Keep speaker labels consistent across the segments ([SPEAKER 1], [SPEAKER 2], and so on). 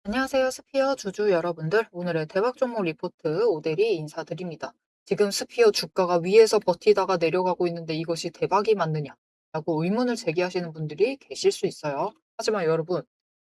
[SPEAKER 1] 안녕하세요. 스피어 주주 여러분들. 오늘의 대박 종목 리포트 오대리 인사드립니다. 지금 스피어 주가가 위에서 버티다가 내려가고 있는데 이것이 대박이 맞느냐? 라고 의문을 제기하시는 분들이 계실 수 있어요. 하지만 여러분,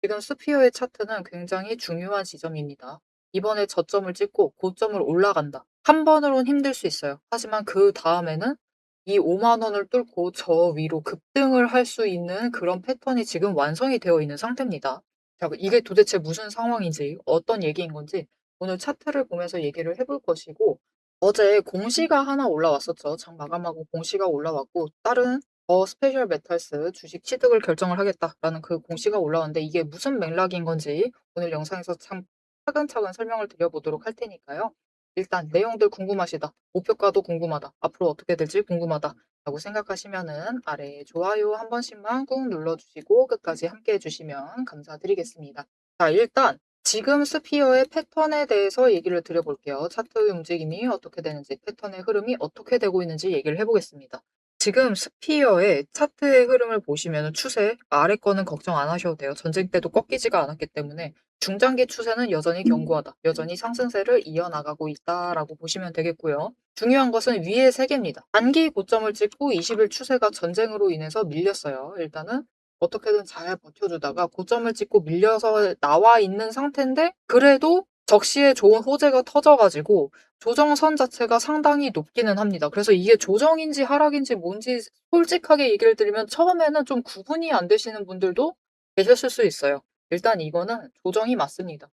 [SPEAKER 1] 지금 스피어의 차트는 굉장히 중요한 지점입니다. 이번에 저점을 찍고 고점을 올라간다. 한 번으로는 힘들 수 있어요. 하지만 그 다음에는 이 5만 원을 뚫고 저 위로 급등을 할 수 있는 그런 패턴이 지금 완성이 되어 있는 상태입니다. 자, 이게 도대체 무슨 상황인지, 어떤 얘기인 건지 오늘 차트를 보면서 얘기를 해볼 것이고, 어제 공시가 하나 올라왔었죠. 장 마감하고 공시가 올라왔고, 다른 스페셜 메탈스 주식 취득을 결정을 하겠다라는 그 공시가 올라왔는데 이게 무슨 맥락인 건지 오늘 영상에서 참 차근차근 설명을 드려보도록 할 테니까요. 일단 내용들 궁금하시다. 목표가도 궁금하다. 앞으로 어떻게 될지 궁금하다. 라고 생각하시면은 아래 좋아요 한 번씩만 꾹 눌러주시고 끝까지 함께 해주시면 감사드리겠습니다. 자, 일단 지금 스피어의 패턴에 대해서 얘기를 드려볼게요. 차트 움직임이 어떻게 되는지, 패턴의 흐름이 어떻게 되고 있는지 얘기를 해보겠습니다. 지금 스피어의 차트의 흐름을 보시면 추세, 아래 거는 걱정 안 하셔도 돼요. 전쟁 때도 꺾이지가 않았기 때문에 중장기 추세는 여전히 견고하다. 여전히 상승세를 이어나가고 있다라고 보시면 되겠고요. 중요한 것은 위에 세 개입니다. 단기 고점을 찍고 20일 추세가 전쟁으로 인해서 밀렸어요. 일단은 어떻게든 잘 버텨주다가 고점을 찍고 밀려서 나와 있는 상태인데 그래도 적시에 좋은 호재가 터져가지고 조정선 자체가 상당히 높기는 합니다. 그래서 이게 조정인지 하락인지 뭔지 솔직하게 얘기를 드리면 처음에는 좀 구분이 안 되시는 분들도 계셨을 수 있어요. 일단 이거는 조정이 맞습니다.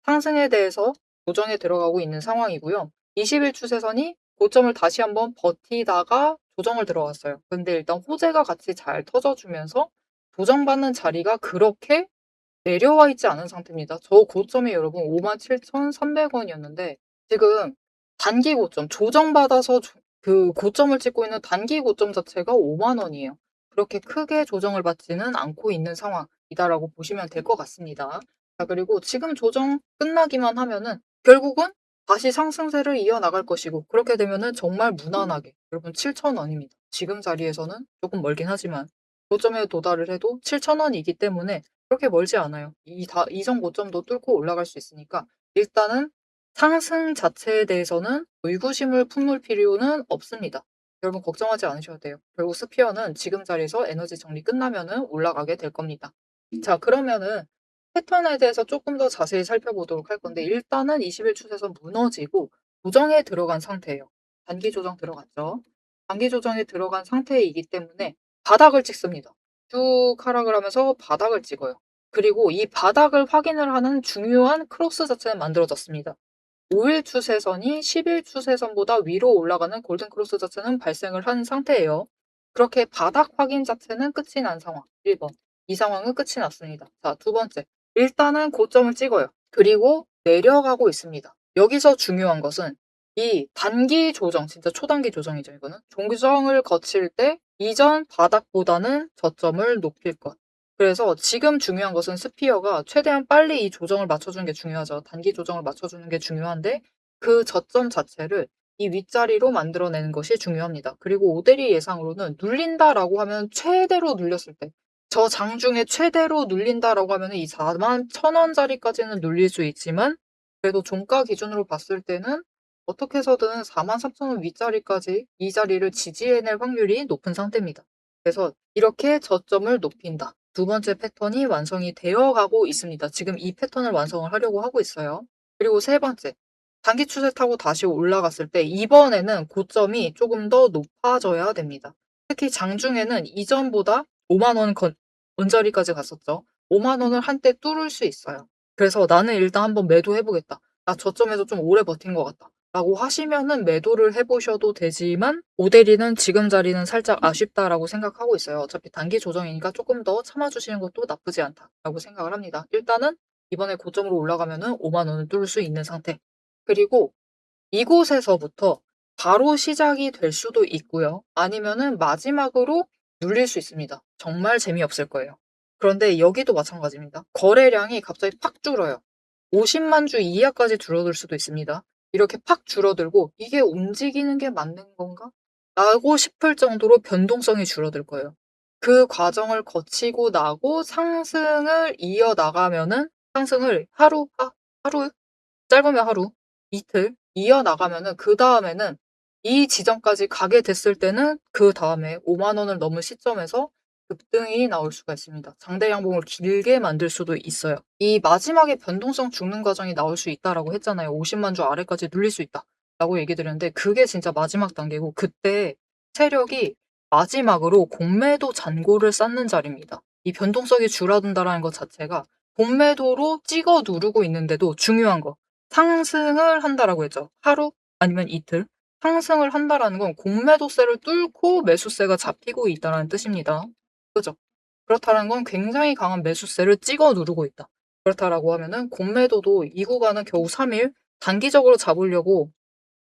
[SPEAKER 1] 상승에 대해서 조정에 들어가고 있는 상황이고요. 20일 추세선이 고점을 다시 한번 버티다가 조정을 들어갔어요. 근데 일단 호재가 같이 잘 터져주면서 조정받는 자리가 그렇게 내려와 있지 않은 상태입니다. 저 고점이 여러분 57,300원이었는데 지금 단기 고점, 조정받아서 그 고점을 찍고 있는 단기 고점 자체가 5만 원이에요. 그렇게 크게 조정을 받지는 않고 있는 상황이다라고 보시면 될 것 같습니다. 자, 그리고 지금 조정 끝나기만 하면은 결국은 다시 상승세를 이어나갈 것이고 그렇게 되면은 정말 무난하게 여러분 7,000원입니다. 지금 자리에서는 조금 멀긴 하지만 고점에 도달을 해도 7,000원이기 때문에 그렇게 멀지 않아요. 이전 고점도 뚫고 올라갈 수 있으니까 일단은 상승 자체에 대해서는 의구심을 품을 필요는 없습니다. 여러분 걱정하지 않으셔도 돼요. 결국 스피어는 지금 자리에서 에너지 정리 끝나면은 올라가게 될 겁니다. 자, 그러면은 패턴에 대해서 조금 더 자세히 살펴보도록 할 건데 일단은 20일 추세선 무너지고 조정에 들어간 상태예요. 단기 조정 들어갔죠. 단기 조정에 들어간 상태이기 때문에 바닥을 찍습니다. 쭉 하락을 하면서 바닥을 찍어요. 그리고 이 바닥을 확인을 하는 중요한 크로스 자체는 만들어졌습니다. 5일 추세선이 10일 추세선보다 위로 올라가는 골든 크로스 자체는 발생을 한 상태예요. 그렇게 바닥 확인 자체는 끝이 난 상황. 1번. 이 상황은 끝이 났습니다. 자, 두 번째. 일단은 고점을 찍어요. 그리고 내려가고 있습니다. 여기서 중요한 것은 이 단기 조정, 진짜 초단기 조정이죠, 이거는. 조정을 거칠 때 이전 바닥보다는 저점을 높일 것. 그래서 지금 중요한 것은 스피어가 최대한 빨리 이 조정을 맞춰주는 게 중요하죠. 단기 조정을 맞춰주는 게 중요한데 그 저점 자체를 이 윗자리로 만들어내는 것이 중요합니다. 그리고 오데리 예상으로는 눌린다라고 하면 최대로 눌렸을 때, 저 장중에 최대로 눌린다라고 하면 이 41,000원짜리까지는 눌릴 수 있지만 그래도 종가 기준으로 봤을 때는 어떻게 해서든 43,000원 윗자리까지 이 자리를 지지해낼 확률이 높은 상태입니다. 그래서 이렇게 저점을 높인다. 두 번째 패턴이 완성이 되어 가고 있습니다. 지금 이 패턴을 완성을 하려고 하고 있어요. 그리고 세 번째, 단기 추세 타고 다시 올라갔을 때 이번에는 고점이 조금 더 높아져야 됩니다. 특히 장중에는 이전보다 5만 원 언저리까지 갔었죠. 5만 원을 한때 뚫을 수 있어요. 그래서 나는 일단 한번 매도해보겠다. 나 저점에서 좀 오래 버틴 것 같다. 라고 하시면은 매도를 해보셔도 되지만 오데리는 지금 자리는 살짝 아쉽다라고 생각하고 있어요. 어차피 단기 조정이니까 조금 더 참아주시는 것도 나쁘지 않다라고 생각을 합니다. 일단은 이번에 고점으로 올라가면은 5만 원을 뚫을 수 있는 상태. 그리고 이곳에서부터 바로 시작이 될 수도 있고요. 아니면은 마지막으로 눌릴 수 있습니다. 정말 재미없을 거예요. 그런데 여기도 마찬가지입니다. 거래량이 갑자기 팍 줄어요. 50만 주 이하까지 줄어들 수도 있습니다. 이렇게 팍 줄어들고 이게 움직이는 게 맞는 건가? 라고 싶을 정도로 변동성이 줄어들 거예요. 그 과정을 거치고 나고 상승을 이어나가면은 상승을 하루, 짧으면 하루, 이틀 이어나가면은 그다음에는 이 지점까지 가게 됐을 때는 그다음에 5만 원을 넘은 시점에서 급등이 나올 수가 있습니다. 장대 양봉을 길게 만들 수도 있어요. 이 마지막에 변동성 죽는 과정이 나올 수 있다라고 했잖아요. 50만 주 아래까지 눌릴 수 있다라고 얘기 드렸는데 그게 진짜 마지막 단계고 그때 세력이 마지막으로 공매도 잔고를 쌓는 자리입니다. 이 변동성이 줄어든다라는 것 자체가 공매도로 찍어 누르고 있는데도 중요한 거 상승을 한다라고 했죠. 하루 아니면 이틀 상승을 한다라는 건 공매도세를 뚫고 매수세가 잡히고 있다는 뜻입니다. 그죠? 그렇다는 건 굉장히 강한 매수세를 찍어 누르고 있다. 그렇다라고 하면은 공매도도 이 구간은 겨우 3일 단기적으로 잡으려고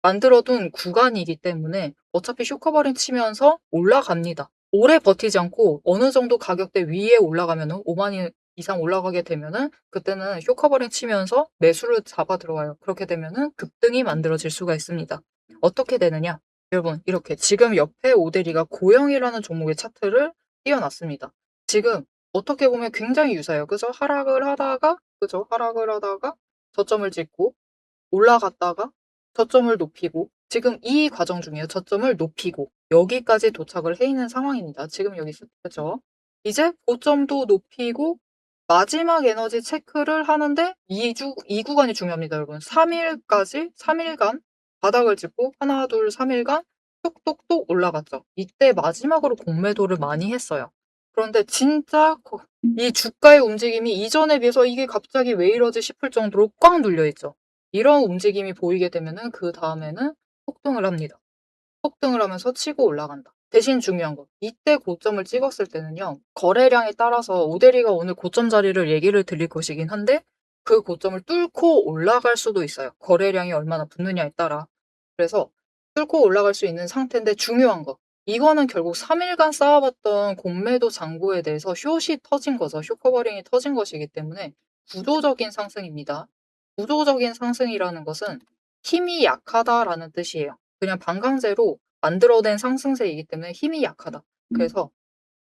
[SPEAKER 1] 만들어둔 구간이기 때문에 어차피 쇼커버링 치면서 올라갑니다. 오래 버티지 않고 어느 정도 가격대 위에 올라가면은 5만 원 이상 올라가게 되면은 그때는 쇼커버링 치면서 매수를 잡아 들어와요. 그렇게 되면은 급등이 만들어질 수가 있습니다. 어떻게 되느냐? 여러분 이렇게 지금 옆에 오데리가 고영이라는 종목의 차트를 띄워놨습니다. 지금 어떻게 보면 굉장히 유사해요. 그죠? 하락을 하다가 저점을 찍고 올라갔다가 저점을 높이고 지금 이 과정 중이에요. 저점을 높이고 여기까지 도착을 해 있는 상황입니다. 지금 여기 그죠? 이제 고점도 높이고 마지막 에너지 체크를 하는데 이 구간이 중요합니다, 여러분. 3일간 바닥을 짚고 하나, 둘, 3일간 똑똑똑 올라갔죠. 이때 마지막으로 공매도를 많이 했어요. 그런데 진짜 이 주가의 움직임이 이전에 비해서 이게 갑자기 왜 이러지 싶을 정도로 꽉 눌려 있죠. 이런 움직임이 보이게 되면은 그다음에는 폭등을 합니다. 폭등을 하면서 치고 올라간다. 대신 중요한 거. 이때 고점을 찍었을 때는요. 거래량에 따라서 오데리가 오늘 고점 자리를 얘기를 드릴 것이긴 한데 그 고점을 뚫고 올라갈 수도 있어요. 거래량이 얼마나 붙느냐에 따라. 그래서 뚫고 올라갈 수 있는 상태인데 중요한 거. 이거는 결국 3일간 쌓아봤던 공매도 잔고에 대해서 숏이 터진 거죠. 숏커버링이 터진 것이기 때문에 구조적인 상승입니다. 구조적인 상승이라는 것은 힘이 약하다라는 뜻이에요. 그냥 반강제로 만들어낸 상승세이기 때문에 힘이 약하다. 그래서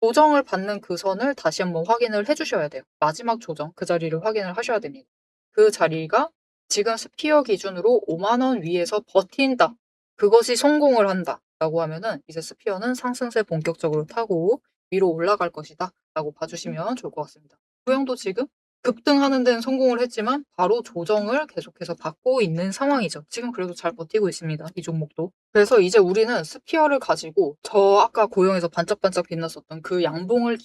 [SPEAKER 1] 조정을 받는 그 선을 다시 한번 확인을 해주셔야 돼요. 마지막 조정, 그 자리를 확인을 하셔야 됩니다. 그 자리가 지금 스피어 기준으로 5만 원 위에서 버틴다. 그것이 성공을 한다. 라고 하면은 이제 스피어는 상승세 본격적으로 타고 위로 올라갈 것이다. 라고 봐주시면 좋을 것 같습니다. 구형도 지금 급등하는 데는 성공을 했지만 바로 조정을 계속해서 받고 있는 상황이죠. 지금 그래도 잘 버티고 있습니다. 이 종목도. 그래서 이제 우리는 스피어를 가지고 저 아까 고용에서 반짝반짝 빛났었던 그 양봉을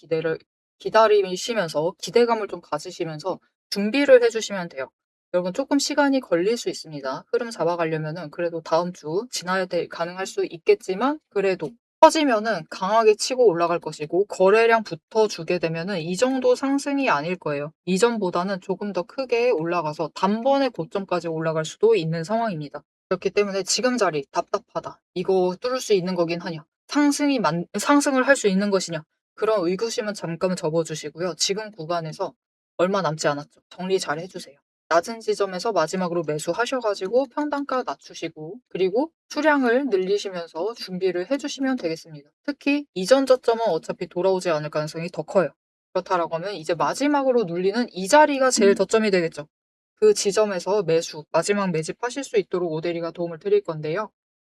[SPEAKER 1] 기다리시면서 기대감을 좀 가지시면서 준비를 해주시면 돼요. 여러분 조금 시간이 걸릴 수 있습니다. 흐름 잡아가려면은 그래도 다음 주 지나야 가능할 수 있겠지만 그래도 터지면은 강하게 치고 올라갈 것이고 거래량 붙어주게 되면은 이 정도 상승이 아닐 거예요. 이전보다는 조금 더 크게 올라가서 단번에 고점까지 올라갈 수도 있는 상황입니다. 그렇기 때문에 지금 자리 답답하다. 이거 뚫을 수 있는 거긴 하냐. 상승을 할 수 있는 것이냐. 그런 의구심은 잠깐 접어주시고요. 지금 구간에서 얼마 남지 않았죠. 정리 잘 해주세요. 낮은 지점에서 마지막으로 매수하셔가지고 평단가 낮추시고 그리고 수량을 늘리시면서 준비를 해주시면 되겠습니다. 특히 이전 저점은 어차피 돌아오지 않을 가능성이 더 커요. 그렇다라고 하면 이제 마지막으로 눌리는 이 자리가 제일 저점이 되겠죠. 그 지점에서 마지막 매집하실 수 있도록 오데리가 도움을 드릴 건데요.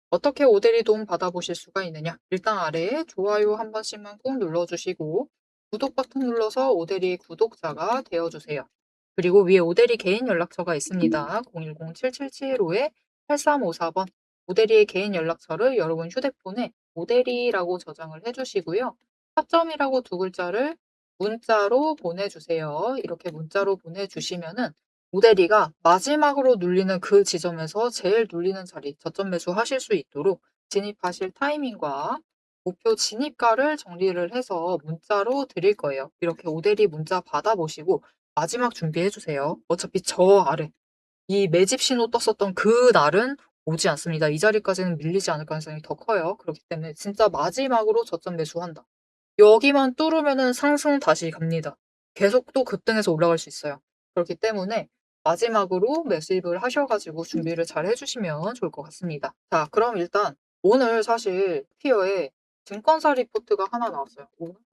[SPEAKER 1] 어떻게 오데리 도움 받아보실 수가 있느냐? 일단 아래에 좋아요 한 번씩만 꾹 눌러주시고 구독 버튼 눌러서 오데리 구독자가 되어주세요. 그리고 위에 오데리 개인 연락처가 있습니다. 010-7775-8354번 오데리의 개인 연락처를 여러분 휴대폰에 오데리라고 저장을 해주시고요. 타점이라고 두 글자를 문자로 보내주세요. 이렇게 문자로 보내주시면은 오데리가 마지막으로 눌리는 그 지점에서 제일 눌리는 자리, 저점 매수하실 수 있도록 진입하실 타이밍과 목표 진입가를 정리를 해서 문자로 드릴 거예요. 이렇게 오데리 문자 받아보시고 마지막 준비해 주세요. 어차피 저 아래 이 매집 신호 떴었던 그 날은 오지 않습니다. 이 자리까지는 밀리지 않을 가능성이 더 커요. 그렇기 때문에 진짜 마지막으로 저점 매수한다. 여기만 뚫으면은 상승 다시 갑니다. 계속 또 급등해서 올라갈 수 있어요. 그렇기 때문에 마지막으로 매수입을 하셔가지고 준비를 잘 해주시면 좋을 것 같습니다. 자, 그럼 일단 오늘 사실 피어에 증권사 리포트가 하나 나왔어요.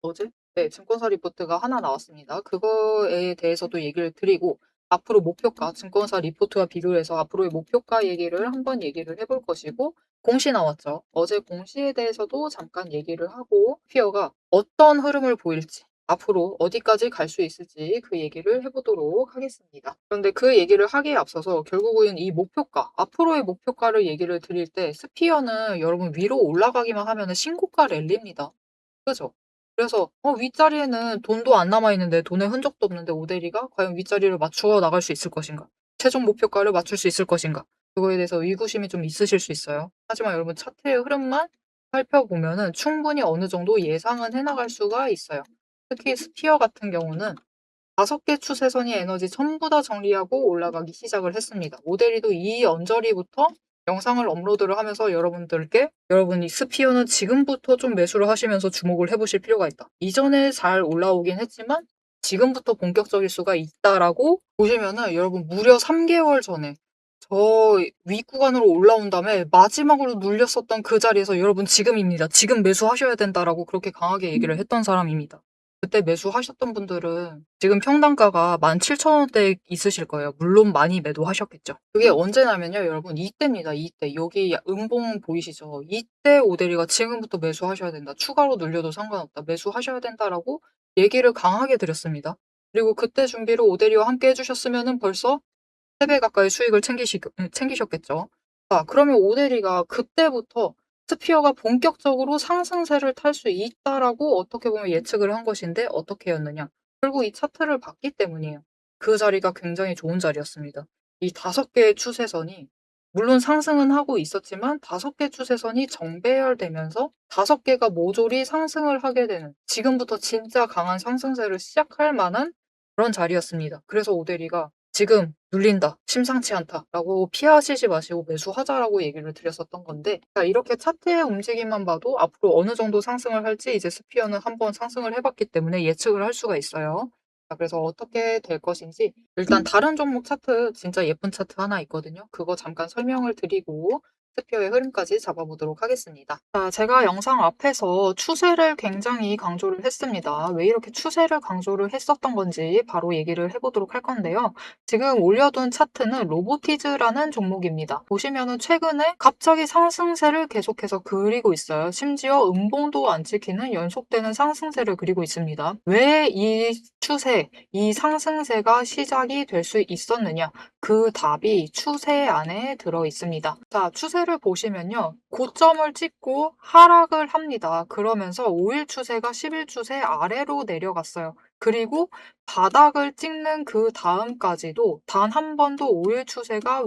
[SPEAKER 1] 어제? 네, 증권사 리포트가 하나 나왔습니다. 그거에 대해서도 얘기를 드리고 앞으로 목표가, 증권사 리포트와 비교해서 앞으로의 목표가 얘기를 한번 얘기를 해볼 것이고, 공시 나왔죠. 어제 공시에 대해서도 잠깐 얘기를 하고, 스피어가 어떤 흐름을 보일지, 앞으로 어디까지 갈 수 있을지 그 얘기를 해보도록 하겠습니다. 그런데 그 얘기를 하기에 앞서서 결국은 이 목표가, 앞으로의 목표가를 얘기를 드릴 때 스피어는 여러분 위로 올라가기만 하면 신고가 랠리입니다. 그죠? 그래서 윗자리에는 돈도 안 남아 있는데 돈의 흔적도 없는데 오대리가 과연 윗자리를 맞추어 나갈 수 있을 것인가? 최종 목표가를 맞출 수 있을 것인가? 그거에 대해서 의구심이 좀 있으실 수 있어요. 하지만 여러분 차트의 흐름만 살펴보면은 충분히 어느 정도 예상은 해 나갈 수가 있어요. 특히 스피어 같은 경우는 5개 추세선이 에너지 전부 다 정리하고 올라가기 시작을 했습니다. 모델이도 이 언저리부터 영상을 업로드를 하면서 여러분들께 여러분이 스피어는 지금부터 좀 매수를 하시면서 주목을 해보실 필요가 있다. 이전에 잘 올라오긴 했지만 지금부터 본격적일 수가 있다라고 보시면은 여러분 무려 3개월 전에 저 윗구간으로 올라온 다음에 마지막으로 눌렸었던 그 자리에서 여러분 지금입니다. 지금 매수하셔야 된다라고 그렇게 강하게 얘기를 했던 사람입니다. 그때 매수하셨던 분들은 지금 평단가가 17,000원대 있으실 거예요. 물론 많이 매도하셨겠죠. 그게 언제냐면요, 여러분. 이때입니다. 이때. 여기 음봉 보이시죠? 이때 오데리가 지금부터 매수하셔야 된다. 추가로 눌려도 상관없다. 매수하셔야 된다라고 얘기를 강하게 드렸습니다. 그리고 그때 준비를 오데리와 함께 해주셨으면 벌써 3배 가까이 수익을 챙기셨겠죠. 그러면 오데리가 그때부터 스피어가 본격적으로 상승세를 탈 수 있다라고 어떻게 보면 예측을 한 것인데 어떻게 였느냐. 결국 이 차트를 봤기 때문이에요. 그 자리가 굉장히 좋은 자리였습니다. 이 5개의 추세선이 물론 상승은 하고 있었지만 5개 추세선이 정배열되면서 5개가 모조리 상승을 하게 되는 지금부터 진짜 강한 상승세를 시작할 만한 그런 자리였습니다. 그래서 오데리가 지금 눌린다, 심상치 않다라고 피하시지 마시고 매수하자라고 얘기를 드렸었던 건데 이렇게 차트의 움직임만 봐도 앞으로 어느 정도 상승을 할지 이제 스피어는 한번 상승을 해봤기 때문에 예측을 할 수가 있어요. 그래서 어떻게 될 것인지 일단 다른 종목 차트 진짜 예쁜 차트 하나 있거든요. 그거 잠깐 설명을 드리고 스피어의 흐름까지 잡아보도록 하겠습니다. 제가 영상 앞에서 추세를 굉장히 강조를 했습니다. 왜 이렇게 추세를 강조를 했었던 건지 바로 얘기를 해보도록 할 건데요. 지금 올려둔 차트는 로보티즈라는 종목입니다. 보시면은 최근에 갑자기 상승세를 계속해서 그리고 있어요. 심지어 음봉도 안 찍히는 연속되는 상승세를 그리고 있습니다. 왜 이 추세, 이 상승세가 시작이 될 수 있었느냐? 그 답이 추세 안에 들어 있습니다. 자, 추세를 보시면요. 고점을 찍고 하락을 합니다. 그러면서 5일 추세가 10일 추세 아래로 내려갔어요. 그리고 바닥을 찍는 그 다음까지도 단 한 번도 5일 추세가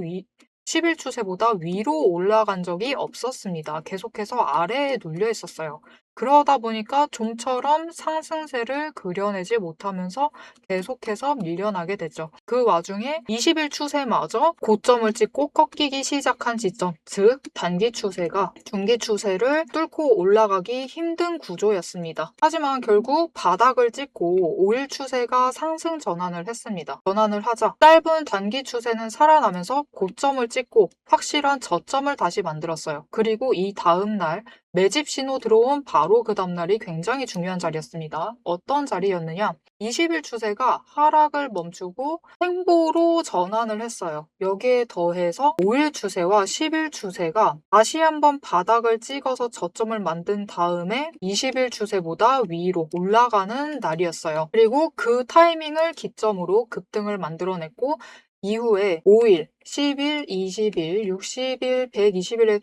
[SPEAKER 1] 10일 추세보다 위로 올라간 적이 없었습니다. 계속해서 아래에 눌려 있었어요. 그러다 보니까 좀처럼 상승세를 그려내지 못하면서 계속해서 밀려나게 됐죠. 그 와중에 20일 추세마저 고점을 찍고 꺾이기 시작한 지점, 즉 단기 추세가 중기 추세를 뚫고 올라가기 힘든 구조였습니다. 하지만 결국 바닥을 찍고 5일 추세가 상승 전환을 했습니다. 전환을 하자 짧은 단기 추세는 살아나면서 고점을 찍고 확실한 저점을 다시 만들었어요. 그리고 이 다음 날 매집 신호 들어온 바로 그 다음날이 굉장히 중요한 자리였습니다. 어떤 자리였느냐? 20일 추세가 하락을 멈추고 횡보로 전환을 했어요. 여기에 더해서 5일 추세와 10일 추세가 다시 한번 바닥을 찍어서 저점을 만든 다음에 20일 추세보다 위로 올라가는 날이었어요. 그리고 그 타이밍을 기점으로 급등을 만들어냈고 이후에 5일, 10일, 20일, 60일, 120일의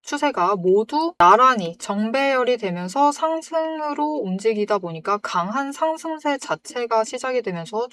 [SPEAKER 1] 추세가 모두 나란히 정배열이 되면서 상승으로 움직이다 보니까 강한 상승세 자체가 시작이 되면서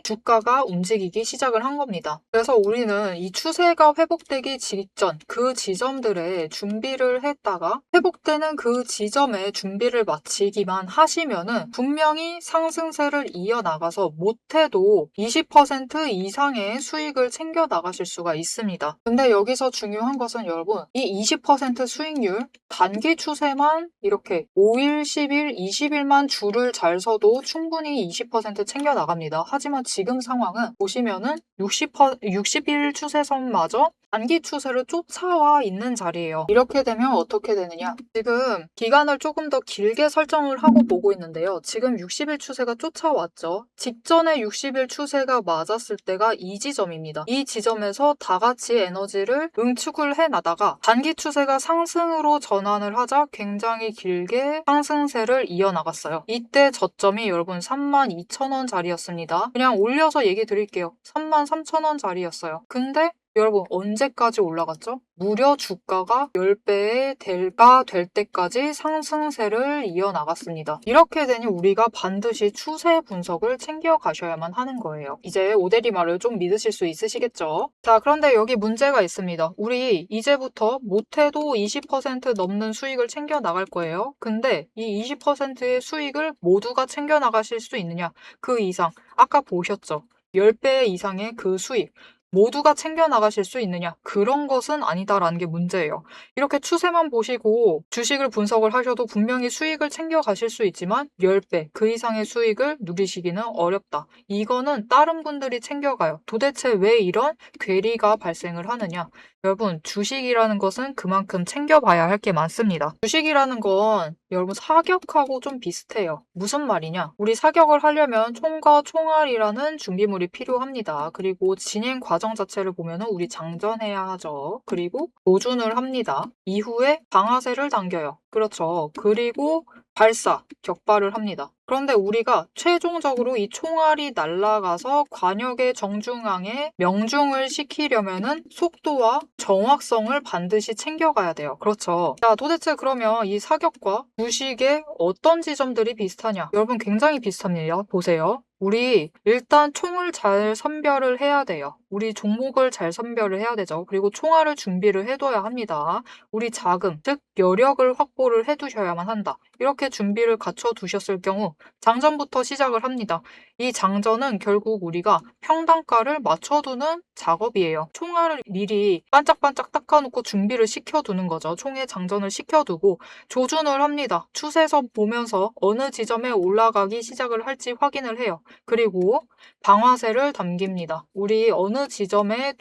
[SPEAKER 1] 주가가 움직이기 시작을 한 겁니다. 그래서 우리는 이 추세가 회복되기 직전 그 지점들에 준비를 했다가 회복되는 그 지점에 준비를 마치기만 하시면은 분명히 상승세를 이어나가서 못해도 20% 이상의 수익을 챙겨 나가실 수가 있습니다. 근데 여기서 중요한 것은 여러분 이 20% 수익률 단기 추세만 이렇게 5일, 10일, 20일만 줄을 잘 서도 충분히 20% 챙겨 나갑니다. 하지만 지금 상황은 보시면은 60일 추세선마저 단기 추세를 쫓아와 있는 자리예요. 이렇게 되면 어떻게 되느냐? 지금 기간을 조금 더 길게 설정을 하고 보고 있는데요. 지금 60일 추세가 쫓아왔죠. 직전에 60일 추세가 맞았을 때가 이 지점입니다. 이 지점에서 다 같이 에너지를 응축을 해나다가 단기 추세가 상승으로 전환을 하자 굉장히 길게 상승세를 이어나갔어요. 이때 저점이 여러분 32,000원 자리였습니다. 그냥 올려서 얘기 드릴게요. 33,000원 자리였어요. 근데 여러분 언제까지 올라갔죠? 무려 주가가 10배의 대가 될 때까지 상승세를 이어나갔습니다. 이렇게 되니 우리가 반드시 추세 분석을 챙겨 가셔야만 하는 거예요. 이제 오대리 말을 좀 믿으실 수 있으시겠죠? 자, 그런데 여기 문제가 있습니다. 우리 이제부터 못해도 20% 넘는 수익을 챙겨 나갈 거예요. 근데 이 20%의 수익을 모두가 챙겨 나가실 수 있느냐? 그 이상 아까 보셨죠? 10배 이상의 그 수익 모두가 챙겨 나가실 수 있느냐? 그런 것은 아니다라는 게 문제예요. 이렇게 추세만 보시고 주식을 분석을 하셔도 분명히 수익을 챙겨 가실 수 있지만 10배 그 이상의 수익을 누리시기는 어렵다. 이거는 다른 분들이 챙겨가요. 도대체 왜 이런 괴리가 발생을 하느냐? 여러분, 주식이라는 것은 그만큼 챙겨봐야 할 게 많습니다. 주식이라는 건 여러분 사격하고 좀 비슷해요. 무슨 말이냐? 우리 사격을 하려면 총과 총알이라는 준비물이 필요합니다. 그리고 진행 과정 자체를 보면은 우리 장전해야 하죠. 그리고 조준을 합니다. 이후에 방아쇠를 당겨요. 그렇죠. 그리고 발사, 격발을 합니다. 그런데 우리가 최종적으로 이 총알이 날아가서 관역의 정중앙에 명중을 시키려면은 속도와 정확성을 반드시 챙겨가야 돼요. 그렇죠. 자, 도대체 그러면 이 사격과 주식의 어떤 지점들이 비슷하냐? 여러분 굉장히 비슷합니다. 보세요. 우리 일단 총을 잘 선별을 해야 돼요. 우리 종목을 잘 선별을 해야 되죠. 그리고 총알을 준비를 해둬야 합니다. 우리 자금, 즉 여력을 확보를 해두셔야만 한다. 이렇게 준비를 갖춰 두셨을 경우 장전부터 시작을 합니다. 이 장전은 결국 우리가 평단가를 맞춰두는 작업이에요. 총알을 미리 반짝반짝 닦아놓고 준비를 시켜두는 거죠. 총에 장전을 시켜두고 조준을 합니다. 추세선 보면서 어느 지점에 올라가기 시작을 할지 확인을 해요. 그리고 방아쇠를 당깁니다. 우리 어느 지점에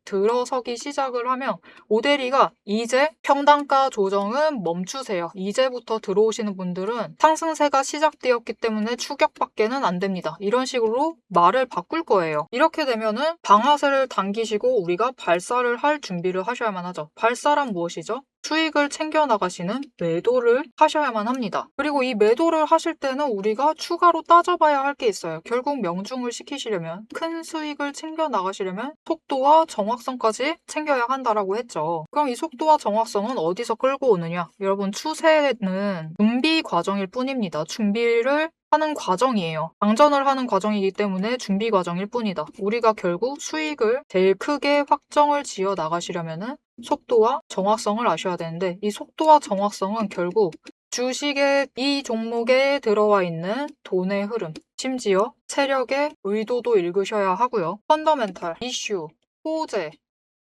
[SPEAKER 1] 들어서기 시작을 하면 오대리가 이제 평단가 조정은 멈추세요. 이제부터 들어오시는 분들은 상승세가 시작되었기 때문에 추격밖에는 안 됩니다. 이런 식으로 말을 바꿀 거예요. 이렇게 되면은 방아쇠를 당기시고 우리가 발사를 할 준비를 하셔야만 하죠. 발사란 무엇이죠? 수익을 챙겨 나가시는 매도를 하셔야만 합니다. 그리고 이 매도를 하실 때는 우리가 추가로 따져봐야 할 게 있어요. 결국 명중을 시키시려면 큰 수익을 챙겨 나가시려면 속도와 정확성까지 챙겨야 한다라고 했죠. 그럼 이 속도와 정확성은 어디서 끌고 오느냐? 여러분 추세는 준비 과정일 뿐입니다. 준비를 하는 과정이에요. 장전을 하는 과정이기 때문에 준비 과정일 뿐이다. 우리가 결국 수익을 제일 크게 확정을 지어 나가시려면은 속도와 정확성을 아셔야 되는데 이 속도와 정확성은 결국 주식의 이 종목에 들어와 있는 돈의 흐름, 심지어 세력의 의도도 읽으셔야 하고요. 펀더멘탈, 이슈, 호재,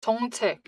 [SPEAKER 1] 정책,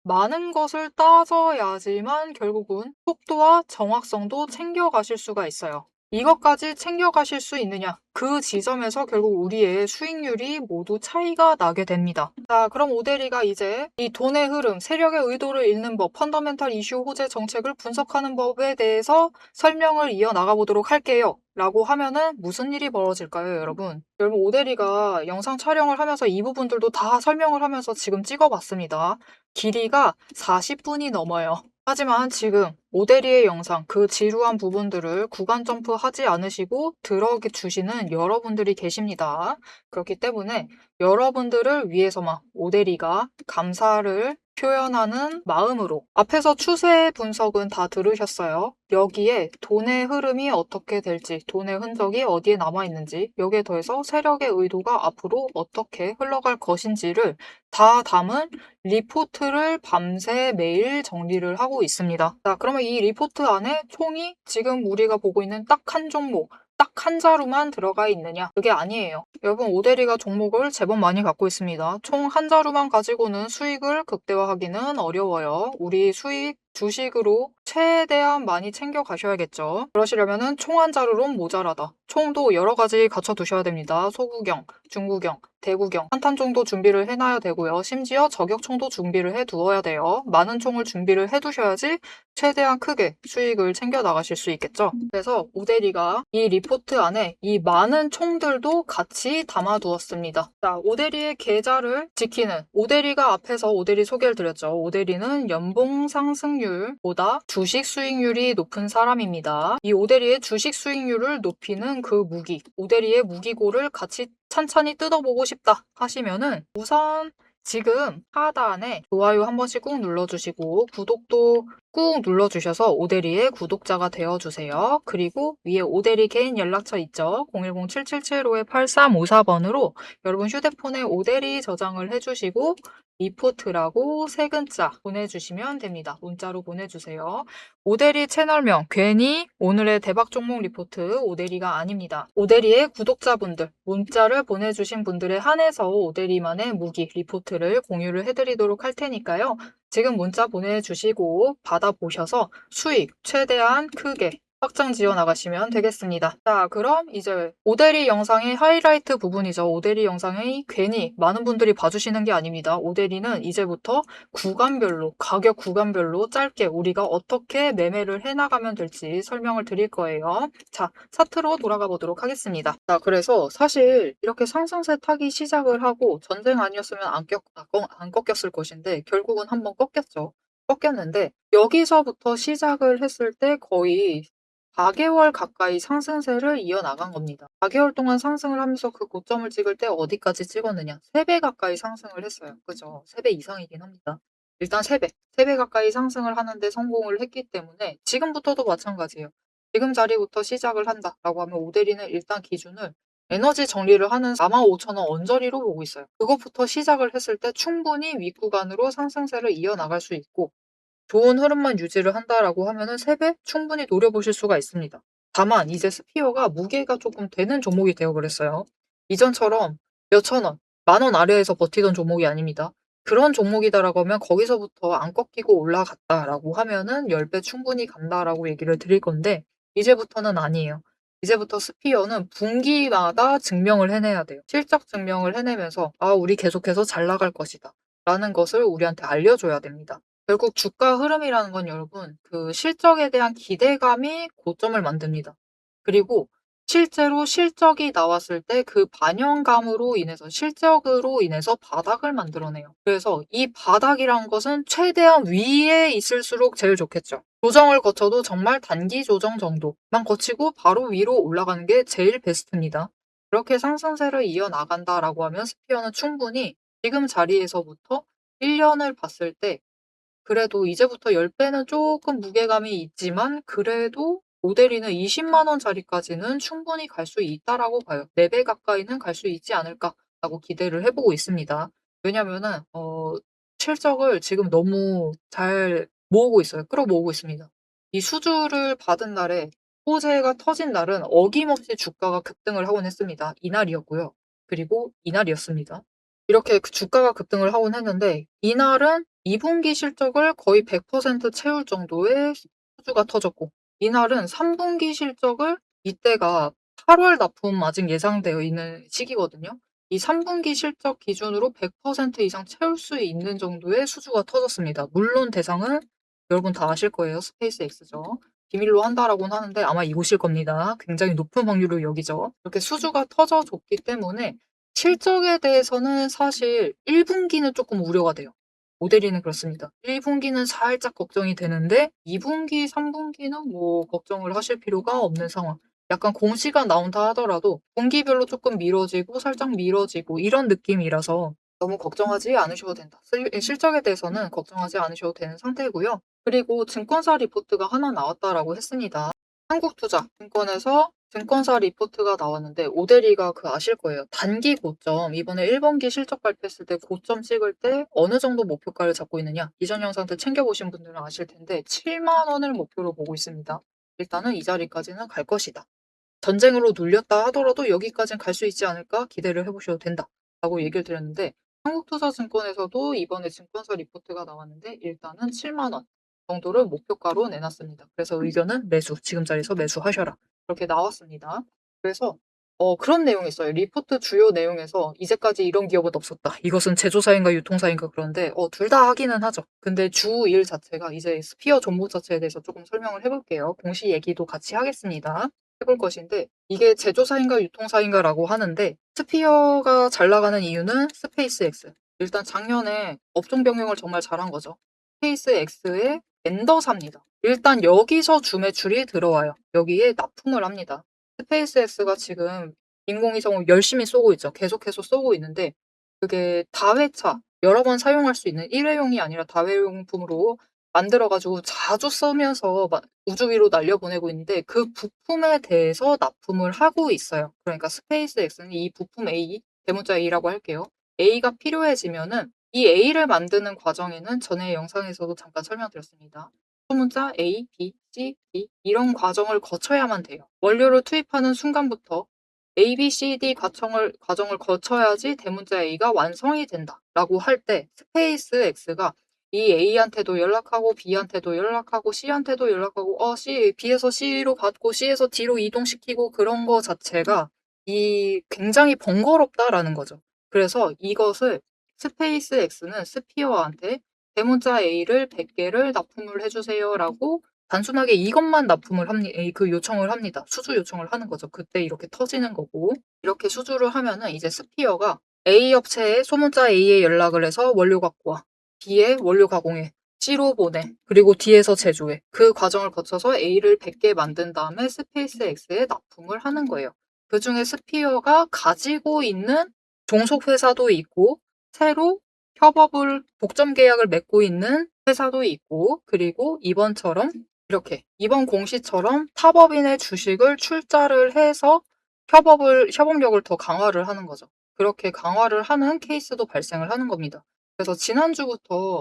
[SPEAKER 1] 많은 것을 따져야지만 결국은 속도와 정확성도 챙겨가실 수가 있어요. 이것까지 챙겨가실 수 있느냐? 그 지점에서 결국 우리의 수익률이 모두 차이가 나게 됩니다. 자, 그럼 오대리가 이제 이 돈의 흐름, 세력의 의도를 읽는 법, 펀더멘탈 이슈 호재 정책을 분석하는 법에 대해서 설명을 이어나가 보도록 할게요. 라고 하면은 무슨 일이 벌어질까요, 여러분? 여러분, 오대리가 영상 촬영을 하면서 이 부분들도 다 설명을 하면서 지금 찍어봤습니다. 길이가 40분이 넘어요. 하지만 지금 오대리의 영상, 그 지루한 부분들을 구간 점프하지 않으시고 들어주시는 여러분들이 계십니다. 그렇기 때문에 여러분들을 위해서만 오대리가 감사를 표현하는 마음으로 앞에서 추세 분석은 다 들으셨어요. 여기에 돈의 흐름이 어떻게 될지, 돈의 흔적이 어디에 남아있는지, 여기에 더해서 세력의 의도가 앞으로 어떻게 흘러갈 것인지를 다 담은 리포트를 밤새 매일 정리를 하고 있습니다. 자, 그러면 이 리포트 안에 총이 지금 우리가 보고 있는 딱 한 종목, 딱 한 자루만 들어가 있느냐? 그게 아니에요. 여러분, 오대리가 종목을 제법 많이 갖고 있습니다. 총 한 자루만 가지고는 수익을 극대화하기는 어려워요. 우리 수익 주식으로 최대한 많이 챙겨 가셔야겠죠. 그러시려면은 총 한 자루론 모자라다. 총도 여러 가지 갖춰 두셔야 됩니다. 소구경, 중구경, 대구경, 한탄 정도 준비를 해놔야 되고요. 심지어 저격총도 준비를 해 두어야 돼요. 많은 총을 준비를 해 두셔야지 최대한 크게 수익을 챙겨 나가실 수 있겠죠. 그래서 오대리가 이 리포트 안에 이 많은 총들도 같이 담아 두었습니다. 자, 오대리의 계좌를 지키는 오대리가 앞에서 오대리 소개를 드렸죠. 오대리는 연봉 상승률보다 주식 수익률이 높은 사람입니다. 이 오대리의 주식 수익률을 높이는 그 무기, 오대리의 무기고를 같이 찬찬히 뜯어보고 싶다 하시면은 우선 지금 하단에 좋아요 한 번씩 꾹 눌러주시고 구독도 꾹 눌러주셔서 오대리의 구독자가 되어주세요. 그리고 위에 오대리 개인 연락처 있죠? 010-7775-8354번으로 여러분 휴대폰에 오대리 저장을 해주시고 리포트라고 세 글자 보내주시면 됩니다. 문자로 보내주세요. 오대리 채널명 괜히 오늘의 대박 종목 리포트 오대리가 아닙니다. 오대리의 구독자분들 문자를 보내주신 분들에 한해서 오대리만의 무기 리포트를 공유를 해드리도록 할 테니까요. 지금 문자 보내주시고 받아보셔서 수익 최대한 크게 확장 지어 나가시면 되겠습니다. 자, 그럼 이제 오대리 영상의 하이라이트 부분이죠. 오대리 영상이 괜히 많은 분들이 봐주시는 게 아닙니다. 오대리는 이제부터 구간별로, 가격 구간별로 짧게 우리가 어떻게 매매를 해나가면 될지 설명을 드릴 거예요. 자, 차트로 돌아가 보도록 하겠습니다. 자, 그래서 사실 이렇게 상승세 타기 시작을 하고 전쟁 아니었으면 안 꺾였을 것인데 결국은 한번 꺾였죠. 꺾였는데 여기서부터 시작을 했을 때 거의 4개월 가까이 상승세를 이어나간 겁니다. 4개월 동안 상승을 하면서 그 고점을 찍을 때 어디까지 찍었느냐? 3배 가까이 상승을 했어요. 그죠? 3배 이상이긴 합니다. 일단 3배, 3배 가까이 상승을 하는데 성공을 했기 때문에 지금부터도 마찬가지예요. 지금 자리부터 시작을 한다라고 하면 오대리는 일단 기준을 에너지 정리를 하는 45,000원 언저리로 보고 있어요. 그것부터 시작을 했을 때 충분히 윗구간으로 상승세를 이어나갈 수 있고 좋은 흐름만 유지를 한다라고 하면은 3배 충분히 노려보실 수가 있습니다. 다만 이제 스피어가 무게가 조금 되는 종목이 되어 버렸어요. 이전처럼 몇천 원, 10,000원 아래에서 버티던 종목이 아닙니다. 그런 종목이다라고 하면 거기서부터 안 꺾이고 올라갔다라고 하면은 10배 충분히 간다라고 얘기를 드릴 건데 이제부터는 아니에요. 이제부터 스피어는 분기마다 증명을 해내야 돼요. 실적 증명을 해내면서 우리 계속해서 잘 나갈 것이다. 라는 것을 우리한테 알려줘야 됩니다. 결국 주가 흐름이라는 건 여러분 그 실적에 대한 기대감이 고점을 만듭니다. 그리고 실제로 실적이 나왔을 때 그 반영감으로 인해서 실적으로 인해서 바닥을 만들어내요. 그래서 이 바닥이란 것은 최대한 위에 있을수록 제일 좋겠죠. 조정을 거쳐도 정말 단기 조정 정도만 거치고 바로 위로 올라가는 게 제일 베스트입니다. 그렇게 상승세를 이어나간다라고 하면 스피어는 충분히 지금 자리에서부터 1년을 봤을 때 그래도 이제부터 10배는 조금 무게감이 있지만 그래도 모델이는 20만 원짜리까지는 충분히 갈 수 있다라고 봐요. 4배 가까이는 갈 수 있지 않을까라고 기대를 해보고 있습니다. 왜냐면은 실적을 지금 너무 잘 모으고 있어요. 끌어모으고 있습니다. 이 수주를 받은 날에 호재가 터진 날은 어김없이 주가가 급등을 하곤 했습니다. 이날이었고요. 그리고 이날이었습니다. 이렇게 주가가 급등을 하곤 했는데 이날은 2분기 실적을 거의 100% 채울 정도의 수주가 터졌고 이날은 3분기 실적을 이때가 8월 납품 아직 예상되어 있는 시기거든요. 이 3분기 실적 기준으로 100% 이상 채울 수 있는 정도의 수주가 터졌습니다. 물론 대상은 여러분 다 아실 거예요. 스페이스X죠. 비밀로 한다라고는 하는데 아마 이곳일 겁니다. 굉장히 높은 확률로 여기죠. 이렇게 수주가 터져줬기 때문에 실적에 대해서는 사실 1분기는 조금 우려가 돼요. 모델이는 그렇습니다. 1분기는 살짝 걱정이 되는데 2분기, 3분기는 뭐 걱정을 하실 필요가 없는 상황. 약간 공시가 나온다 하더라도 분기별로 조금 미뤄지고 살짝 미뤄지고 이런 느낌이라서 너무 걱정하지 않으셔도 된다. 실적에 대해서는 걱정하지 않으셔도 되는 상태고요. 그리고 증권사 리포트가 하나 나왔다라고 했습니다. 한국투자증권에서 증권사 리포트가 나왔는데 오대리가 아실 거예요. 단기 고점 이번에 1분기 실적 발표했을 때 고점 찍을 때 어느 정도 목표가를 잡고 있느냐 이전 영상 때 챙겨보신 분들은 아실 텐데 7만 원을 목표로 보고 있습니다. 일단은 이 자리까지는 갈 것이다. 전쟁으로 눌렸다 하더라도 여기까지는 갈 수 있지 않을까 기대를 해보셔도 된다 라고 얘기를 드렸는데 한국투자증권에서도 이번에 증권사 리포트가 나왔는데 일단은 7만 원 정도를 목표가로 내놨습니다. 그래서 의견은 매수, 지금 자리에서 매수하셔라. 그렇게 나왔습니다. 그래서 그런 내용이 있어요. 리포트 주요 내용에서 이제까지 이런 기업은 없었다. 이것은 제조사인가 유통사인가 그런데 둘 다 하기는 하죠. 근데 주 일 자체가 이제 스피어 종목 자체에 대해서 조금 설명을 해볼게요. 공시 얘기도 같이 하겠습니다. 해볼 것인데 이게 제조사인가 유통사인가라고 하는데 스피어가 잘 나가는 이유는 스페이스X. 일단 작년에 업종 변경을 정말 잘한 거죠. 스페이스X의 엔더사입니다. 일단 여기서 주매출이 들어와요. 여기에 납품을 합니다. 스페이스X가 지금 인공위성을 열심히 쏘고 있죠. 계속해서 쏘고 있는데 그게 다회차 여러 번 사용할 수 있는 일회용이 아니라 다회용품으로 만들어가지고 자주 쓰면서 우주 위로 날려보내고 있는데 그 부품에 대해서 납품을 하고 있어요. 그러니까 스페이스X는 이 부품 A, 대문자 A라고 할게요. A가 필요해지면은 이 A를 만드는 과정에는 전에 영상에서도 잠깐 설명드렸습니다. 소문자 A, B, C, D 이런 과정을 거쳐야만 돼요. 원료를 투입하는 순간부터 A, B, C, D 과정을 거쳐야지 대문자 A가 완성이 된다라고 할 때 스페이스 X가 이 A한테도 연락하고 B한테도 연락하고 C한테도 연락하고 B에서 C로 받고 C에서 D로 이동시키고 그런 거 자체가 굉장히 번거롭다라는 거죠. 그래서 이것을 스페이스 X는 스피어한테 대문자 A를 100개를 납품을 해주세요라고 단순하게 이것만 납품을 요청을 합니다. 수주 요청을 하는 거죠. 그때 이렇게 터지는 거고 이렇게 수주를 하면은 이제 스피어가 A 업체에 소문자 A에 연락을 해서 원료 갖고 와. B에 원료 가공해. C로 보내. 그리고 D에서 제조해. 그 과정을 거쳐서 A를 100개 만든 다음에 스페이스 X에 납품을 하는 거예요. 그 중에 스피어가 가지고 있는 종속 회사도 있고 새로 독점 계약을 맺고 있는 회사도 있고 그리고 이번 공시처럼 타법인의 주식을 출자를 해서 협업력을 더 강화를 하는 거죠. 그렇게 강화를 하는 케이스도 발생을 하는 겁니다. 그래서 지난주가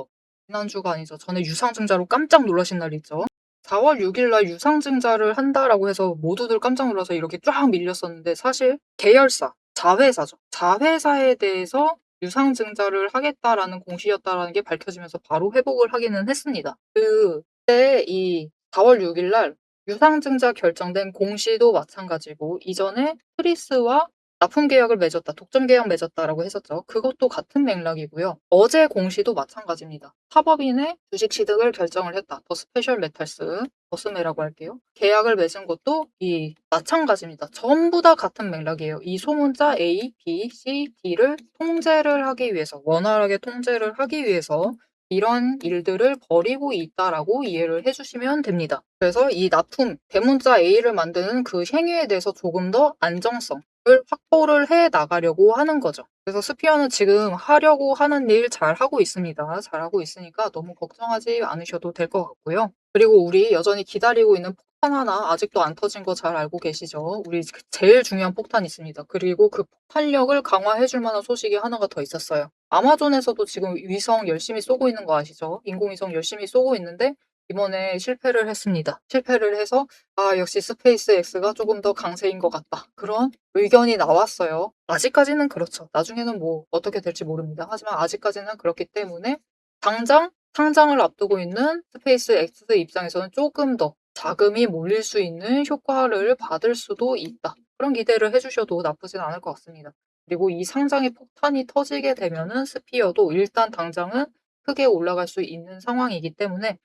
[SPEAKER 1] 아니죠. 전에 유상증자로 깜짝 놀라신 날 있죠. 4월 6일 날 유상증자를 한다라고 해서 모두들 깜짝 놀라서 이렇게 쫙 밀렸었는데 사실 계열사, 자회사죠. 자회사에 대해서 유상증자를 하겠다라는 공시였다라는 게 밝혀지면서 바로 회복을 하기는 했습니다. 그때 이 4월 6일 날 유상증자 결정된 공시도 마찬가지고 이전에 프리스와 납품 계약을 맺었다, 독점 계약 맺었다라고 했었죠. 그것도 같은 맥락이고요. 어제 공시도 마찬가지입니다. 타법인의 주식 취득을 결정을 했다. 더 스페셜 메탈스, 더스메라고 할게요. 계약을 맺은 것도 마찬가지입니다. 전부 다 같은 맥락이에요. 이 소문자 A, B, C, D를 통제를 하기 위해서, 원활하게 통제를 하기 위해서 이런 일들을 벌이고 있다라고 이해를 해주시면 됩니다. 그래서 이 대문자 A를 만드는 그 행위에 대해서 조금 더 안정성을 확보를 해 나가려고 하는 거죠. 그래서 스피어는 지금 하려고 하는 일 잘하고 있습니다. 잘하고 있으니까 너무 걱정하지 않으셔도 될 것 같고요. 그리고 우리 여전히 기다리고 있는 폭탄 하나 아직도 안 터진 거 잘 알고 계시죠? 우리 제일 중요한 폭탄이 있습니다. 그리고 그 폭탄력을 강화해 줄 만한 소식이 하나가 더 있었어요. 아마존에서도 지금 위성 열심히 쏘고 있는 거 아시죠? 인공위성 열심히 쏘고 있는데 이번에 실패를 했습니다. 실패를 해서 역시 스페이스X가 조금 더 강세인 것 같다. 그런 의견이 나왔어요. 아직까지는 그렇죠. 나중에는 뭐 어떻게 될지 모릅니다. 하지만 아직까지는 그렇기 때문에 당장 상장을 앞두고 있는 스페이스X 입장에서는 조금 더 자금이 몰릴 수 있는 효과를 받을 수도 있다. 그런 기대를 해주셔도 나쁘진 않을 것 같습니다. 그리고 이 상장의 폭탄이 터지게 되면은 스피어도 일단 당장은 크게 올라갈 수 있는 상황이기 때문에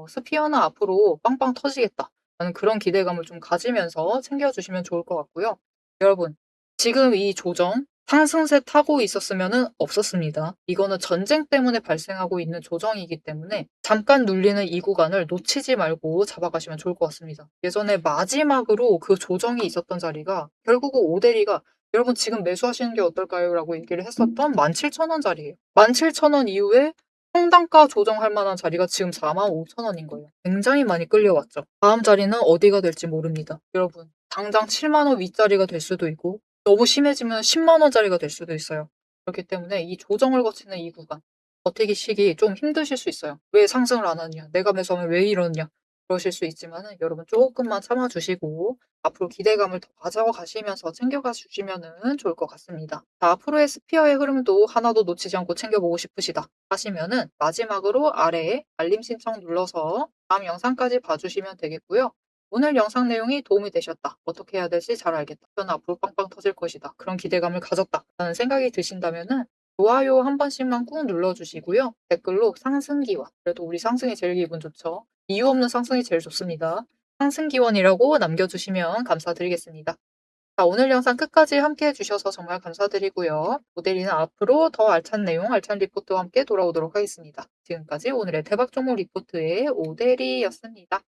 [SPEAKER 1] 스피어는 앞으로 빵빵 터지겠다라는 그런 기대감을 좀 가지면서 챙겨주시면 좋을 것 같고요. 여러분, 지금 이 조정 상승세 타고 있었으면은 없었습니다. 이거는 전쟁 때문에 발생하고 있는 조정이기 때문에 잠깐 눌리는 이 구간을 놓치지 말고 잡아가시면 좋을 것 같습니다. 예전에 마지막으로 그 조정이 있었던 자리가 결국은 오데리가 여러분 지금 매수하시는 게 어떨까요? 라고 얘기를 했었던 17,000원 자리예요. 17,000원 이후에 평단가 조정할 만한 자리가 지금 45,000원인 거예요. 굉장히 많이 끌려왔죠. 다음 자리는 어디가 될지 모릅니다. 여러분, 당장 7만원 윗자리가 될 수도 있고 너무 심해지면 10만원짜리가 될 수도 있어요. 그렇기 때문에 이 조정을 거치는 이 구간 버티기 시기 좀 힘드실 수 있어요. 왜 상승을 안 하느냐? 내가 매수하면 왜 이러느냐? 그러실 수 있지만은 여러분 쪼끔만 참아 주시고 앞으로 기대감을 더 가져가시면서 챙겨가 주시면은 좋을 것 같습니다. 자, 앞으로의 스피어의 흐름도 하나도 놓치지 않고 챙겨보고 싶으시다 하시면은 마지막으로 아래에 알림 신청 눌러서 다음 영상까지 봐주시면 되겠고요. 오늘 영상 내용이 도움이 되셨다. 어떻게 해야 될지 잘 알겠다. 저는 앞으로 빵빵 터질 것이다. 그런 기대감을 가졌다. 라는 생각이 드신다면은 좋아요 한 번씩만 꾹 눌러주시고요. 댓글로 상승기원. 그래도 우리 상승이 제일 기분 좋죠. 이유 없는 상승이 제일 좋습니다. 상승기원이라고 남겨주시면 감사드리겠습니다. 자, 오늘 영상 끝까지 함께 해주셔서 정말 감사드리고요. 모델이는 앞으로 더 알찬 내용, 알찬 리포트와 함께 돌아오도록 하겠습니다. 지금까지 오늘의 대박 종목 리포트의 오대리였습니다.